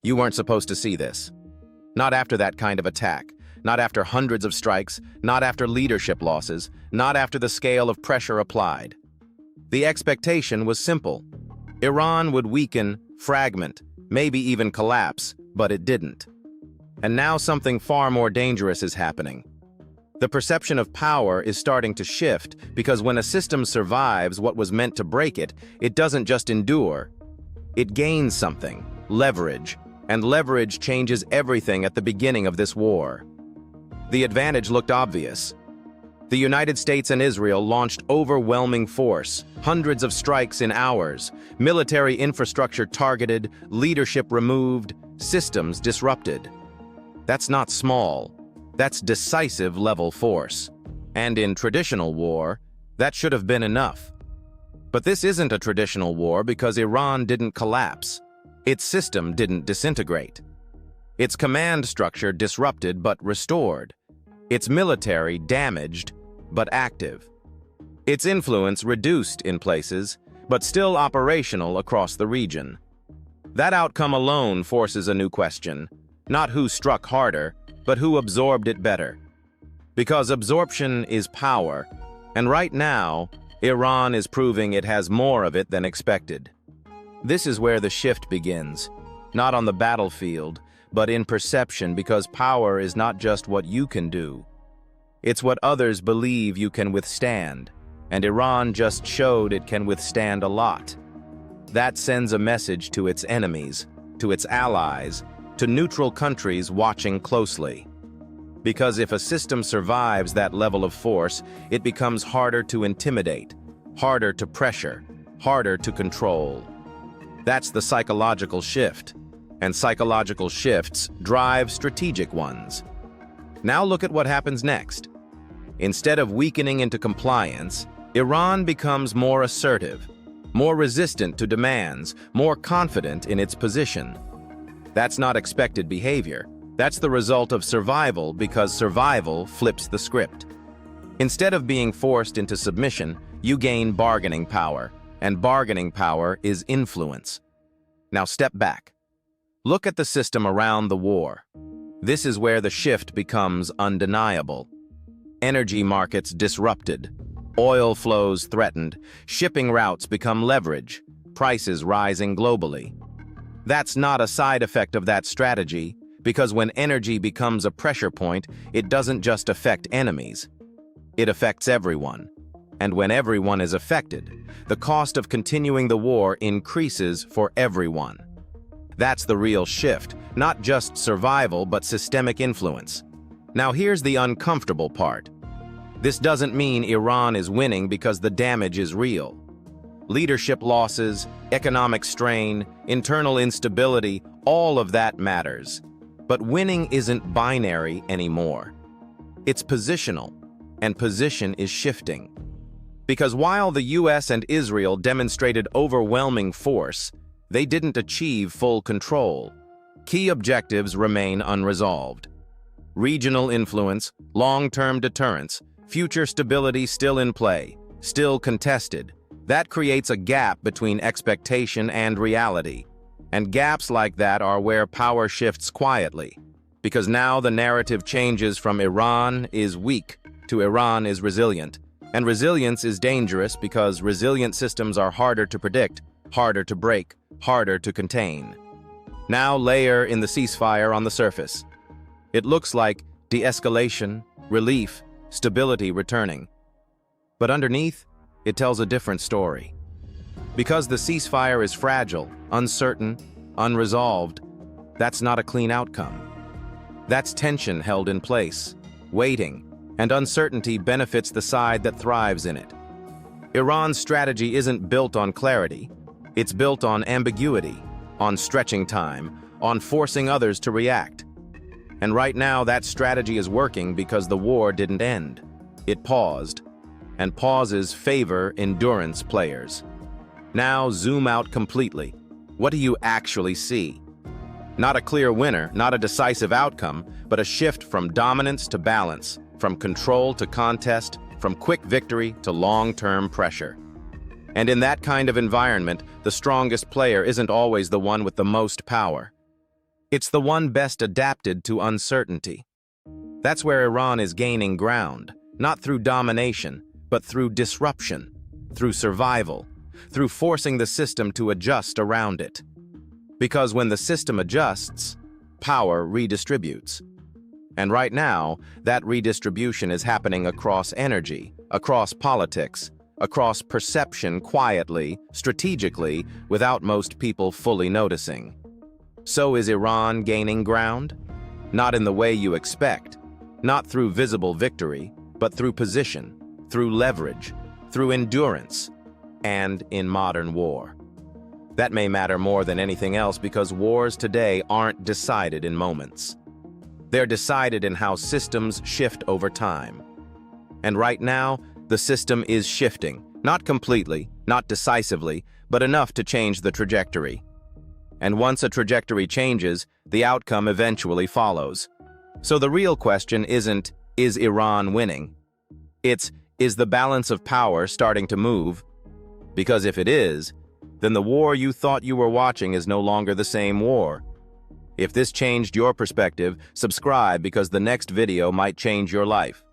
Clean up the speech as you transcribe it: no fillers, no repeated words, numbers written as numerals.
You weren't supposed to see this. Not after that kind of attack, not after hundreds of strikes, not after leadership losses, not after the scale of pressure applied. The expectation was simple. Iran would weaken, fragment, maybe even collapse, but it didn't. And now something far more dangerous is happening. The perception of power is starting to shift because when a system survives what was meant to break it, it doesn't just endure. It gains something, leverage, and leverage changes everything at the beginning of this war. The advantage looked obvious. The United States and Israel launched overwhelming force, hundreds of strikes in hours, military infrastructure targeted, leadership removed, systems disrupted. That's not small. That's decisive level force. And in traditional war, that should have been enough. But this isn't a traditional war because Iran didn't collapse. Its system didn't disintegrate. Its command structure disrupted but restored. Its military damaged but active. Its influence reduced in places, but still operational across the region. That outcome alone forces a new question. Not who struck harder, but who absorbed it better. Because absorption is power, and right now, Iran is proving it has more of it than expected. This is where the shift begins, not on the battlefield, but in perception, because power is not just what you can do. It's what others believe you can withstand, and Iran just showed it can withstand a lot. That sends a message to its enemies, to its allies, to neutral countries watching closely. Because if a system survives that level of force, it becomes harder to intimidate, harder to pressure, harder to control. That's the psychological shift, and psychological shifts drive strategic ones. Now look at what happens next. Instead of weakening into compliance, Iran becomes more assertive, more resistant to demands, more confident in its position. That's not expected behavior. That's the result of survival because survival flips the script. Instead of being forced into submission, you gain bargaining power, and bargaining power is influence. Now step back. Look at the system around the war. This is where the shift becomes undeniable. Energy markets disrupted, oil flows threatened, shipping routes become leverage, prices rising globally. That's not a side effect of that strategy, because when energy becomes a pressure point, it doesn't just affect enemies. It affects everyone. And when everyone is affected, the cost of continuing the war increases for everyone. That's the real shift, not just survival but systemic influence. Now here's the uncomfortable part. This doesn't mean Iran is winning because the damage is real. Leadership losses, economic strain, internal instability, all of that matters. But winning isn't binary anymore. It's positional, and position is shifting. Because while the US and Israel demonstrated overwhelming force, they didn't achieve full control. Key objectives remain unresolved. Regional influence, long-term deterrence, future stability still in play, still contested. That creates a gap between expectation and reality. And gaps like that are where power shifts quietly. Because now the narrative changes from Iran is weak to Iran is resilient. And resilience is dangerous because resilient systems are harder to predict, harder to break, harder to contain. Now layer in the ceasefire on the surface. It looks like de-escalation, relief, stability returning. But underneath, it tells a different story. Because the ceasefire is fragile, uncertain, unresolved, that's not a clean outcome. That's tension held in place, waiting, and uncertainty benefits the side that thrives in it. Iran's strategy isn't built on clarity. It's built on ambiguity, on stretching time, on forcing others to react. And right now that strategy is working because the war didn't end. It paused, and pauses favor endurance players. Now zoom out completely. What do you actually see? Not a clear winner, not a decisive outcome, but a shift from dominance to balance, from control to contest, from quick victory to long-term pressure. And in that kind of environment, the strongest player isn't always the one with the most power. It's the one best adapted to uncertainty. That's where Iran is gaining ground, not through domination, but through disruption, through survival, through forcing the system to adjust around it. Because when the system adjusts, power redistributes. And right now, that redistribution is happening across energy, across politics, across perception quietly, strategically, without most people fully noticing. So is Iran gaining ground? Not in the way you expect, not through visible victory, but through position, through leverage, through endurance, and in modern war. That may matter more than anything else because wars today aren't decided in moments. They're decided in how systems shift over time. And right now, the system is shifting, not completely, not decisively, but enough to change the trajectory. And once a trajectory changes, the outcome eventually follows. So the real question isn't, is Iran winning? It's, is the balance of power starting to move? Because if it is, then the war you thought you were watching is no longer the same war. If this changed your perspective, subscribe because the next video might change your life.